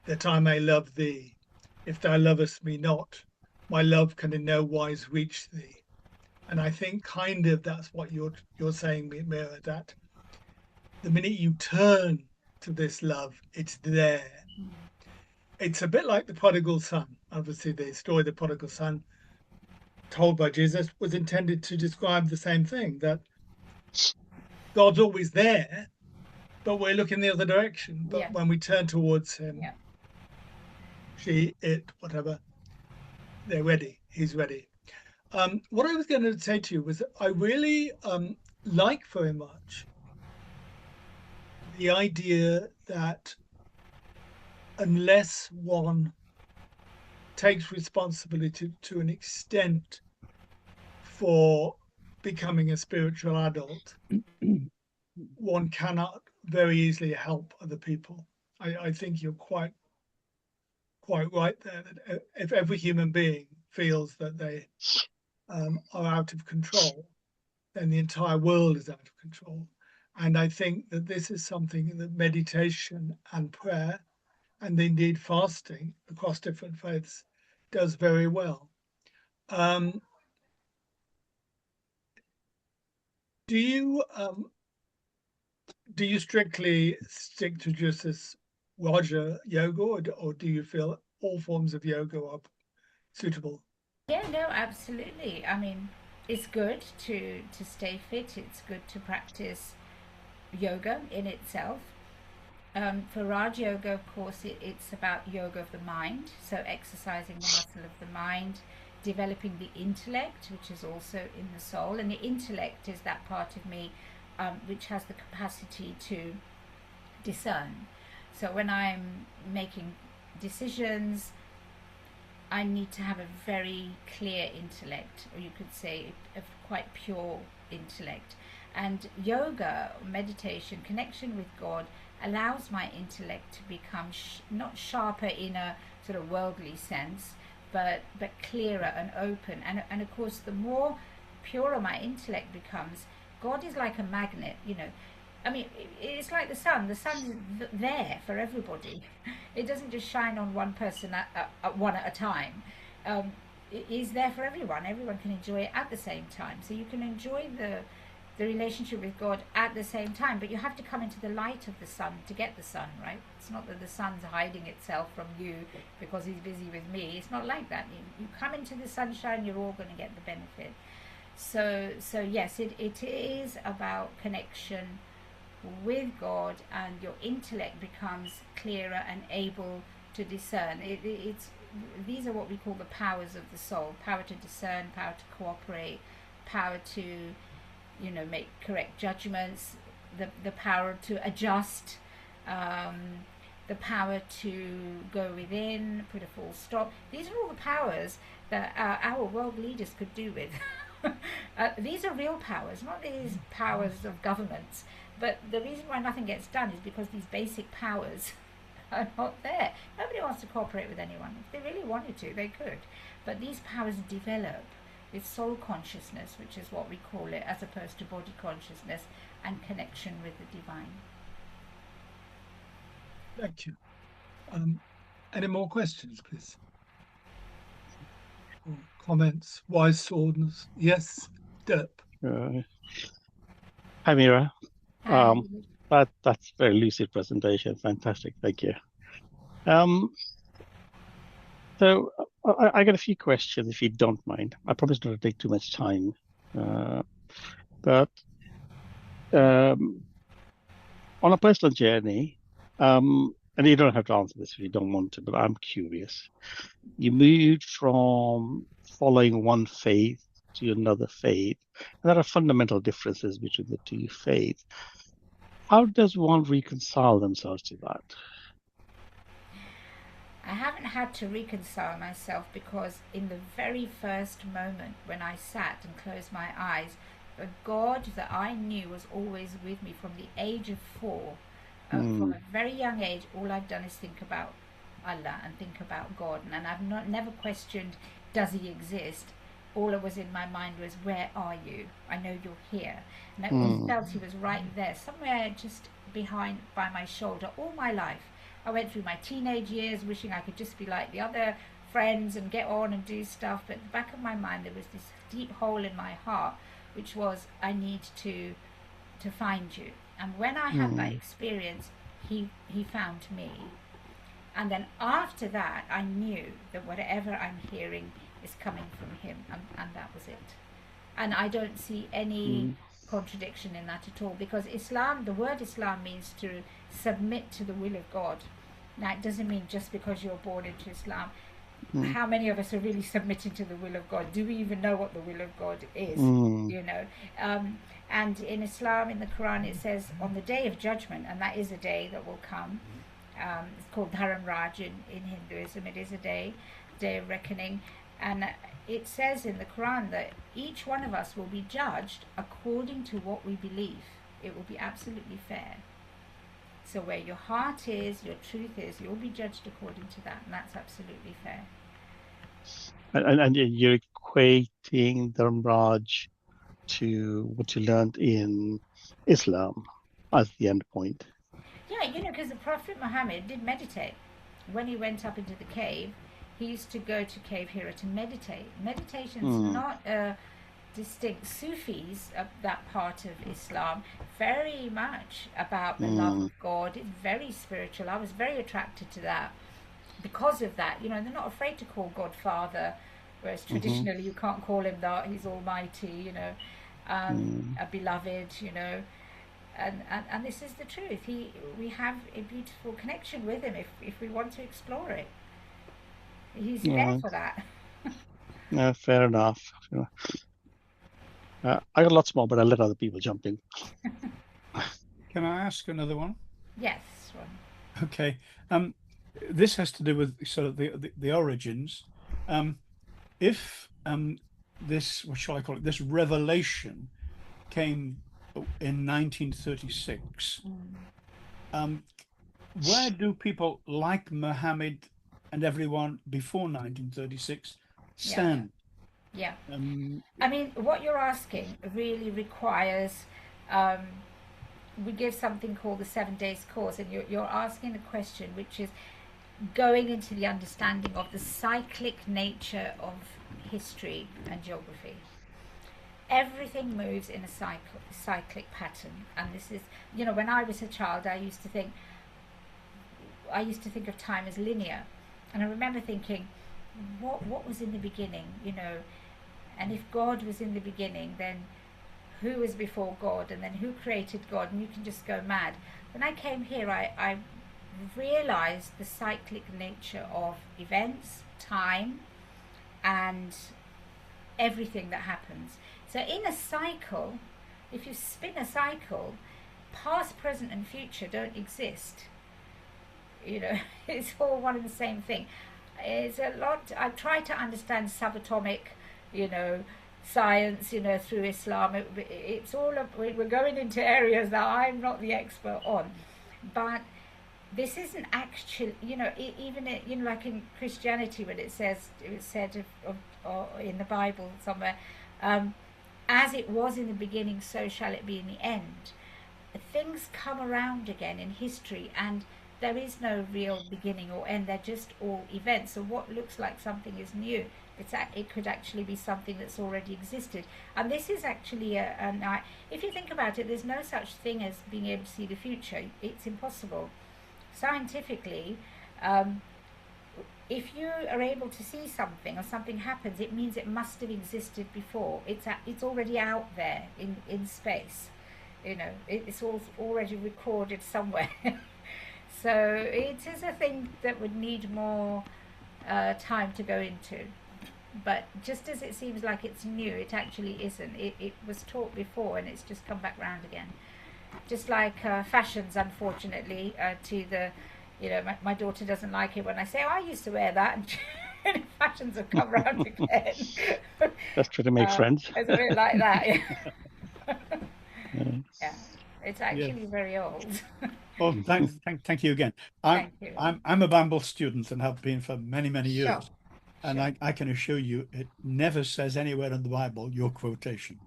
that I may love thee. If thou lovest me not, my love can in no wise reach thee. And I think kind of that's what you're saying, Meera, that the minute you turn to this love, it's there. It's a bit like the prodigal son. Obviously, the story of the prodigal son told by Jesus was intended to describe the same thing, that God's always there, but we're looking the other direction. But when we turn towards him, she, it, whatever, they're ready. He's ready. What I was going to say to you was that I really like very much the idea that unless one takes responsibility to an extent for becoming a spiritual adult, one cannot very easily help other people. I think you're quite right there, that if every human being feels that they are out of control, then the entire world is out of control. And I think that this is something that meditation and prayer, and indeed fasting across different faiths, does very well. Um, do you strictly stick to just this Raja yoga, or do you feel all forms of yoga are suitable? Yeah, no, absolutely. I mean, it's good to stay fit. It's good to practice yoga in itself. For Raj Yoga, of course, it's about yoga of the mind, so exercising the muscle of the mind, developing the intellect, which is also in the soul. And the intellect is that part of me which has the capacity to discern. So when I'm making decisions, I need to have a very clear intellect, or you could say a quite pure intellect. And yoga, meditation, connection with God allows my intellect to become not sharper in a sort of worldly sense, but clearer and open. And of course, the more purer my intellect becomes, God is like a magnet, you know. I mean, it's like the sun. The sun is there for everybody. It doesn't just shine on one person one at a time. It is there for everyone. Everyone can enjoy it at the same time. So you can enjoy the relationship with God at the same time, but you have to come into the light of the sun to get the sun, right? It's not that the sun's hiding itself from you because he's busy with me. It's not like that. You come into the sunshine, you're all going to get the benefit. So yes, it is about connection with God, and your intellect becomes clearer and able to discern. These are what we call the powers of the soul: power to discern, power to cooperate, power to, you know, make correct judgments, the power to adjust, the power to go within, put a full stop. These are all the powers that our world leaders could do with. These are real powers, not these powers of governments. But the reason why nothing gets done is because these basic powers are not there. Nobody wants to cooperate with anyone. If they really wanted to, they could. But these powers develop with soul consciousness, which is what we call it, as opposed to body consciousness and connection with the divine. Thank you. Any more questions, please? Or comments? Wise swordness? Yes, Dirk. Hi, Meera. And That's very lucid presentation. Fantastic. Thank you. So I got a few questions, if you don't mind. I promise not to take too much time. But on a personal journey, and you don't have to answer this if you don't want to, but I'm curious. You moved from following one faith to another faith, and there are fundamental differences between the two faiths. How does one reconcile themselves to that? I haven't had to reconcile myself, because in the very first moment when I sat and closed my eyes, the God that I knew was always with me from the age of 4. From a very young age, all I've done is think about Allah and think about God, and I've never questioned, does he exist? All that was in my mind was, where are you? I know you're here. And I always felt he was right there, somewhere just behind, by my shoulder, all my life. I went through my teenage years wishing I could just be like the other friends and get on and do stuff, but at the back of my mind there was this deep hole in my heart, which was, I need to find you. And when I had that experience, he found me. And then after that, I knew that whatever I'm hearing is coming from him, and that was it. And I don't see any contradiction in that at all, because Islam, the word Islam, means to submit to the will of God. Now, it doesn't mean just because you're born into Islam. How many of us are really submitting to the will of God? Do we even know what the will of God is? You know, and in Islam, in the Quran, it says on the day of judgment, and that is a day that will come. It's called Dharam Raj in Hinduism. It is a day of reckoning, and it says in the Quran that each one of us will be judged according to what we believe. It will be absolutely fair. So where your heart is, your truth is, you'll be judged according to that, and that's absolutely fair. And you're equating Dharmraj to what you learned in Islam. as the end point. Yeah, because the Prophet Muhammad did meditate. When he went up into the cave, he used to go to Cave Hira to meditate. Meditation's not a distinct. Sufis, that part of Islam, very much about the love of God. It's very spiritual. I was very attracted to that because of that. They're not afraid to call God Father, whereas traditionally you can't call him that. He's Almighty, a beloved, and this is the truth. We have a beautiful connection with him if we want to explore it. He's there for that. No, fair enough. I got lots more, but I'll let other people jump in. Can I ask another one? Yes. Ron. Okay. This has to do with sort of the origins. If this, what shall I call it, this revelation came in 1936, where do people like Muhammad and everyone before 1936 stand? Yeah. I mean, what you're asking really requires, we give something called the 7 days course, and you're asking a question which is going into the understanding of the cyclic nature of history and geography. Everything moves in a cyclic pattern, and this is, when I was a child, I used to think of time as linear, and I remember thinking, what was in the beginning, and if God was in the beginning, then who was before God, and then who created God? And you can just go mad. When I came here, I realized the cyclic nature of events, time, and everything that happens. So in a cycle, if you spin a cycle, past, present and future don't exist. It's all one and the same thing. It's a lot. I try to understand subatomic, science, through Islam. It's all we're going into areas that I'm not the expert on, but this isn't actually, even like in Christianity, when it said in the Bible somewhere, as it was in the beginning, so shall it be in the end. Things come around again in history, and there is no real beginning or end. They're just all events. So what looks like something is new, it could actually be something that's already existed. And this is actually if you think about it, there's no such thing as being able to see the future. It's impossible. Scientifically, if you are able to see something or something happens, it means it must have existed before. It's already out there in space. It's all already recorded somewhere. So it is a thing that would need more time to go into. But just as it seems like it's new, it actually isn't. It was taught before, and it's just come back round again. Just like fashions, unfortunately, to the, my daughter doesn't like it when I say, I used to wear that, and fashions have come round again. That's trying to make friends. It's a bit like that, yeah. It's actually very old. Oh, thank you again. Thank you. I'm a Bamble student and have been for many, many years. Sure. And I can assure you, it never says anywhere in the Bible your quotation.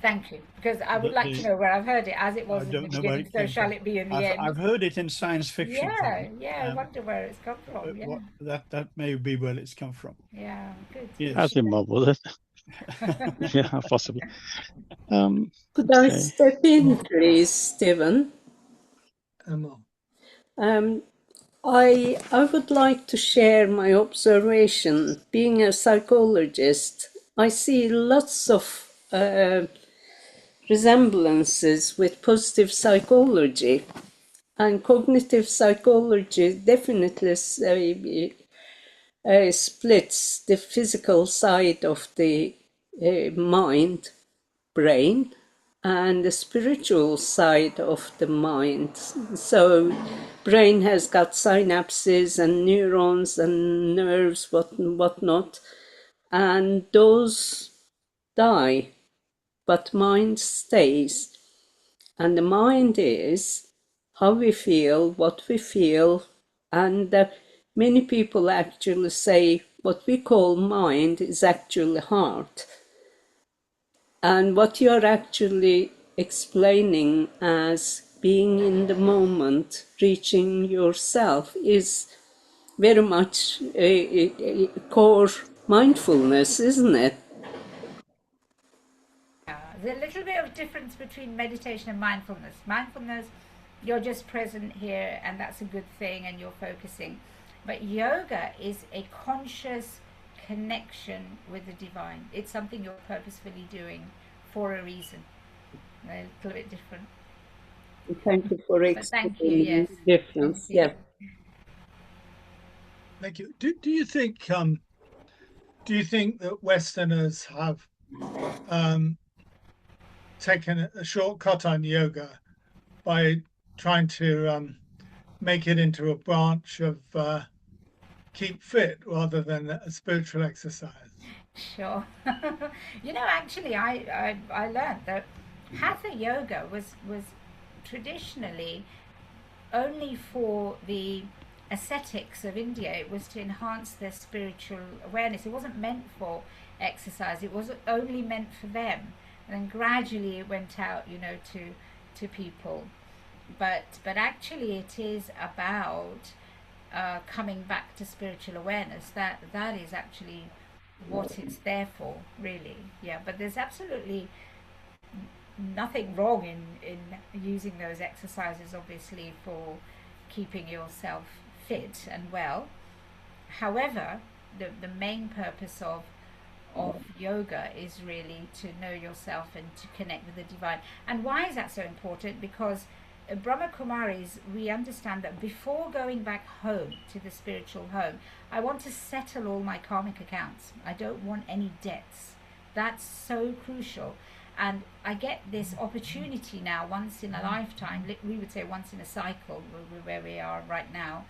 Thank you, because I would like to know where I've heard it, as it was in the beginning, so shall it be in the end. I've heard it in science fiction. I wonder where it's come from. That may be where it's come from. Yeah, good. Yes. As in was it? Yeah, possibly. Could I step in, please, Stephen? I would like to share my observation. Being a psychologist, I see lots of resemblances with positive psychology, and cognitive psychology definitely splits the physical side of the mind, brain, and the spiritual side of the mind. So brain has got synapses and neurons and nerves, whatnot, and those die, but mind stays. And the mind is how we feel, what we feel, and many people actually say what we call mind is actually heart. And what you are actually explaining as being in the moment, reaching yourself is very much a core mindfulness, isn't it? There's a little bit of difference between meditation and mindfulness. Mindfulness, you're just present here and that's a good thing and you're focusing. But yoga is a conscious connection with the divine. It's something you're purposefully doing for a reason. A little bit different. Thank you for Thank you, explaining yes. the difference. Thank you. Yes. Thank you. Do you think that Westerners have taken a shortcut on yoga by trying to make it into a branch of keep fit rather than a spiritual exercise? Sure. Actually, I learned that Hatha yoga was traditionally only for the ascetics of India. It was to enhance their spiritual awareness. It wasn't meant for exercise. It was only meant for them. And then gradually it went out, to people. But actually, it is about coming back to spiritual awareness. That is actually what it's there for, really. Yeah, but there's absolutely nothing wrong in using those exercises, obviously, for keeping yourself fit and well. However, the main purpose of yoga is really to know yourself and to connect with the divine. And why is that so important? Because Brahma Kumaris, we understand that before going back home to the spiritual home, I want to settle all my karmic accounts. I don't want any debts. That's so crucial. And I get this opportunity now, once in a lifetime, we would say once in a cycle, where we are right now,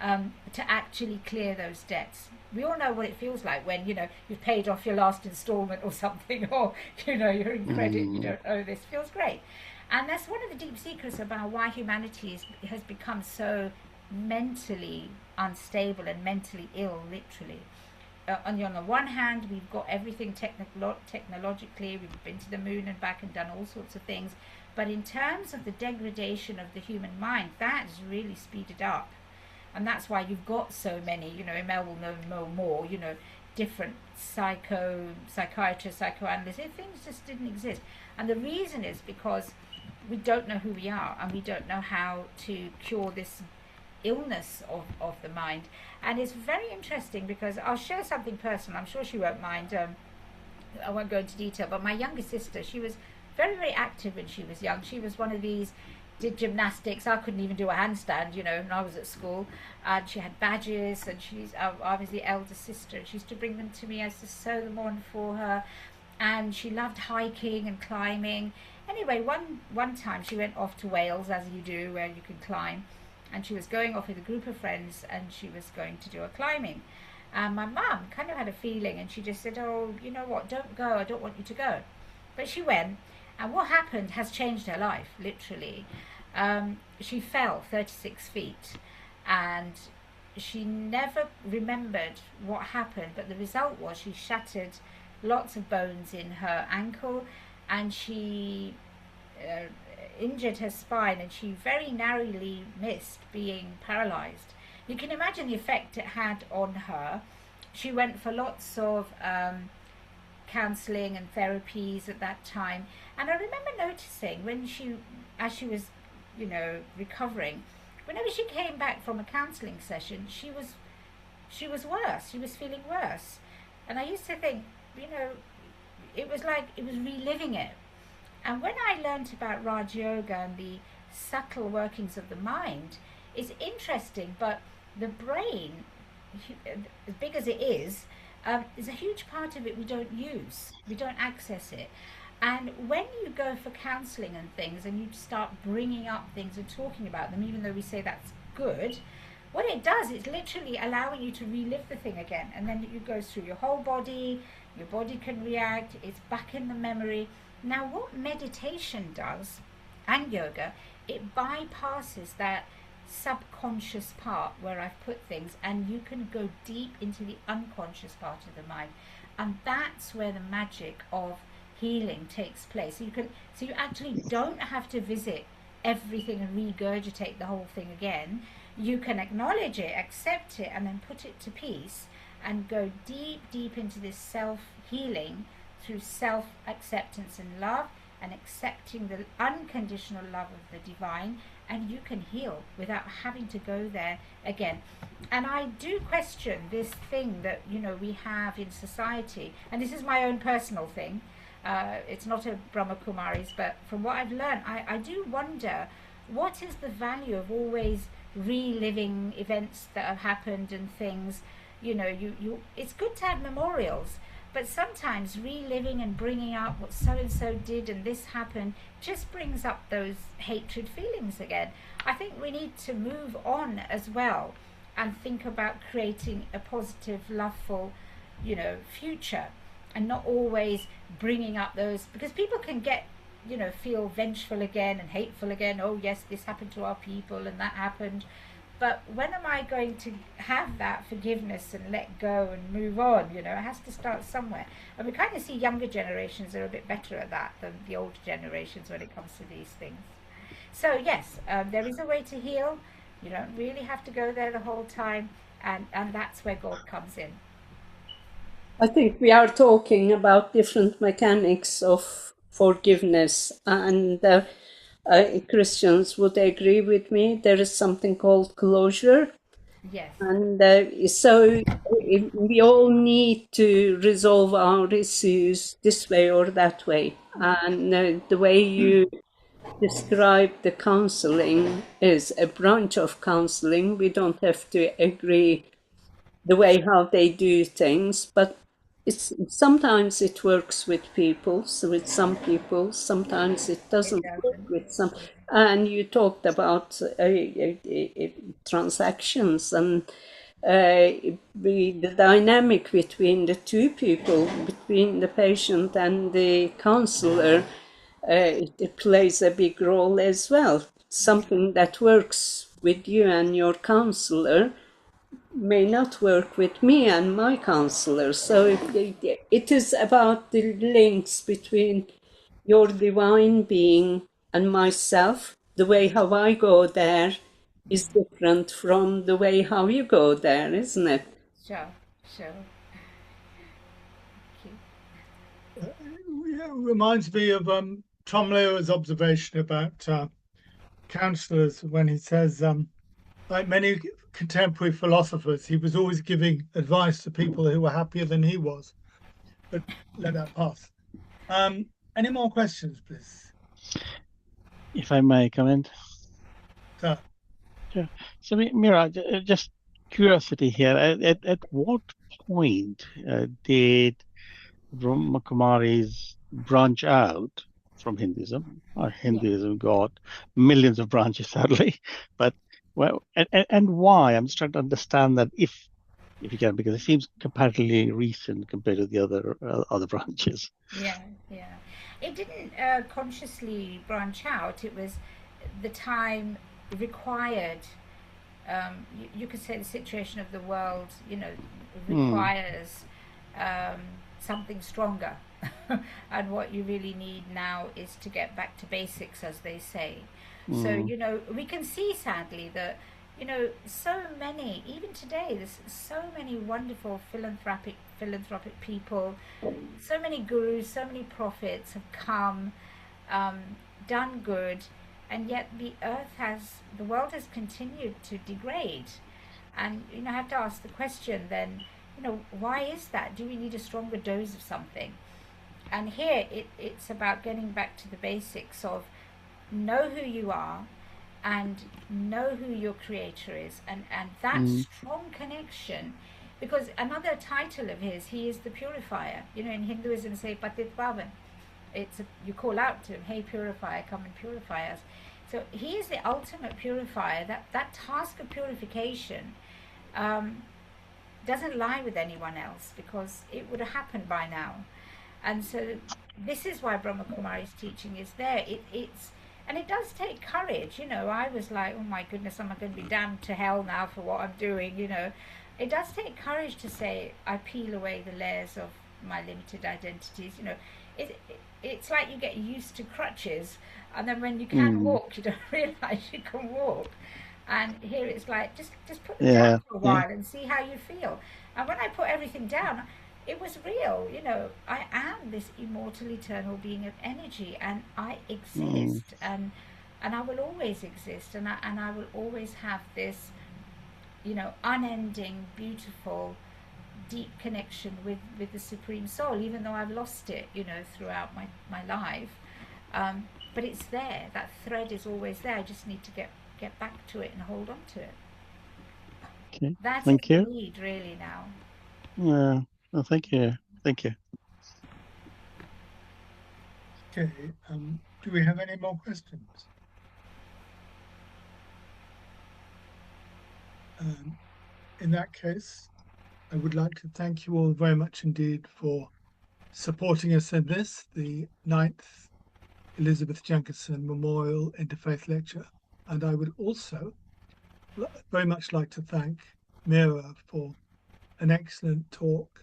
to actually clear those debts. We all know what it feels like when, you've paid off your last installment or something, or, you're in credit, you don't owe this. Feels great. And that's one of the deep secrets about why humanity has become so mentally unstable and mentally ill, literally. On the one hand, we've got everything technologically, we've been to the moon and back and done all sorts of things. But in terms of the degradation of the human mind, that has really speeded up. And that's why you've got so many, Emel will know more, different psychiatrists, psychoanalysts. Things just didn't exist. And the reason is because we don't know who we are, and we don't know how to cure this illness of the mind. And it's very interesting because I'll share something personal. I'm sure she won't mind. I won't go into detail, but my younger sister, she was very, very active when she was young. She was one of these, did gymnastics. I couldn't even do a handstand, when I was at school. And she had badges, and I was the elder sister, and she used to bring them to me. I used to sew them on for her. And she loved hiking and climbing. Anyway, one time she went off to Wales, as you do, where you can climb. And she was going off with a group of friends, and she was going to do a climbing. And my mum kind of had a feeling, and she just said, "Oh, you know what, don't go, I don't want you to go." But she went, and what happened has changed her life, literally. She fell 36 feet, and she never remembered what happened, but the result was she shattered lots of bones in her ankle, and she injured her spine, and she very narrowly missed being paralyzed. You can imagine the effect it had on her. She went for lots of counseling and therapies at that time, and I remember noticing as she was recovering, whenever she came back from a counseling session, she was worse. She was feeling worse. And I used to think, it was like it was reliving it. And when I learnt about Raj Yoga and the subtle workings of the mind, it's interesting, but the brain, as big as it is a huge part of it we don't use. We don't access it. And when you go for counselling and things, and you start bringing up things and talking about them, even though we say that's good, what it does is literally allowing you to relive the thing again. And then it goes through your whole body, your body can react, it's back in the memory. Now, what meditation does, and yoga, it bypasses that subconscious part where I've put things, and you can go deep into the unconscious part of the mind. And that's where the magic of healing takes place. So you actually don't have to visit everything and regurgitate the whole thing again. You can acknowledge it, accept it, and then put it to peace and go deep, deep into this self-healing through self-acceptance and love, and accepting the unconditional love of the divine, and you can heal without having to go there again. And I do question this thing that, you know, we have in society, and this is my own personal thing. It's not a Brahma Kumaris, but from what I've learned, I do wonder, what is the value of always reliving events that have happened and things? You know, it's good to have memorials, but sometimes reliving and bringing up what so-and-so did and this happened just brings up those hatred feelings again. I think we need to move on as well and think about creating a positive, loveful, you know, future, and not always bringing up those, because people can get, you know, feel vengeful again and hateful again. Oh yes, this happened to our people and that happened. But when am I going to have that forgiveness and let go and move on? You know, it has to start somewhere. And we kind of see younger generations are a bit better at that than the older generations when it comes to these things. So yes, there is a way to heal. You don't really have to go there the whole time. And that's where God comes in. I think we are talking about different mechanics of forgiveness, and Christians would agree with me. There is something called closure. Yes. And so we all need to resolve our issues this way or that way. And the way you describe the counseling is a branch of counseling. We don't have to agree the way how they do things, but sometimes it works with people, so with some people, sometimes it doesn't work with some. And you talked about transactions and the dynamic between the two people, between the patient and the counselor, it plays a big role as well. Something that works with you and your counselor may not work with me and my counselor. So it is about the links between your divine being and myself. The way how I go there is different from the way how you go there, isn't it? Sure, sure. It reminds me of Tom Lehrer's observation about counsellors when he says, like many contemporary philosophers, he was always giving advice to people who were happier than he was. But let that pass. Any more questions, please? If I may comment. Sir. Yeah. So, Meera, just curiosity here. At what point did Brahma Kumaris branch out from Hinduism? Hinduism got millions of branches, sadly. But well, and why? I'm just trying to understand that if you can, because it seems comparatively recent compared to the other branches. Yeah. It didn't consciously branch out. It was the time required. You could say the situation of the world, you know, requires something stronger. And what you really need now is to get back to basics, as they say. So, you know, we can see sadly that, you know, so many, even today, there's so many wonderful philanthropic people, so many gurus, so many prophets have come, done good, and yet the world has continued to degrade. And, you know, I have to ask the question then, you know, why is that? Do we need a stronger dose of something? And here it's about getting back to the basics of know who you are and know who your creator is, and that strong connection. Because another title of his, he is the purifier. You know, in Hinduism say Patit Pavan. You call out to him, hey purifier, come and purify us. So he is the ultimate purifier. That task of purification doesn't lie with anyone else, because it would have happened by now. And so this is why Brahma Kumaris' teaching is there. And it does take courage. You know, I was like, oh my goodness, am I going to be damned to hell now for what I'm doing? You know, it does take courage to say, I peel away the layers of my limited identities. You know, it's like you get used to crutches, and then when you can walk, you don't realise you can walk. And here it's like, just put them down for a while and see how you feel. And when I put everything down, it was real. You know, I am this immortal, eternal being of energy, and I exist, and I will always exist, and I will always have this, you know, unending, beautiful, deep connection with the Supreme Soul, even though I've lost it, you know, throughout my life. But it's there. That thread is always there. I just need to get back to it and hold on to it. Okay. That's Thank the you. need, really, now. Yeah. Oh, thank you. Thank you. Okay. Do we have any more questions? In that case, I would like to thank you all very much indeed for supporting us in this, the 9th Elizabeth Jenkinson Memorial Interfaith Lecture. And I would also very much like to thank Meera for an excellent talk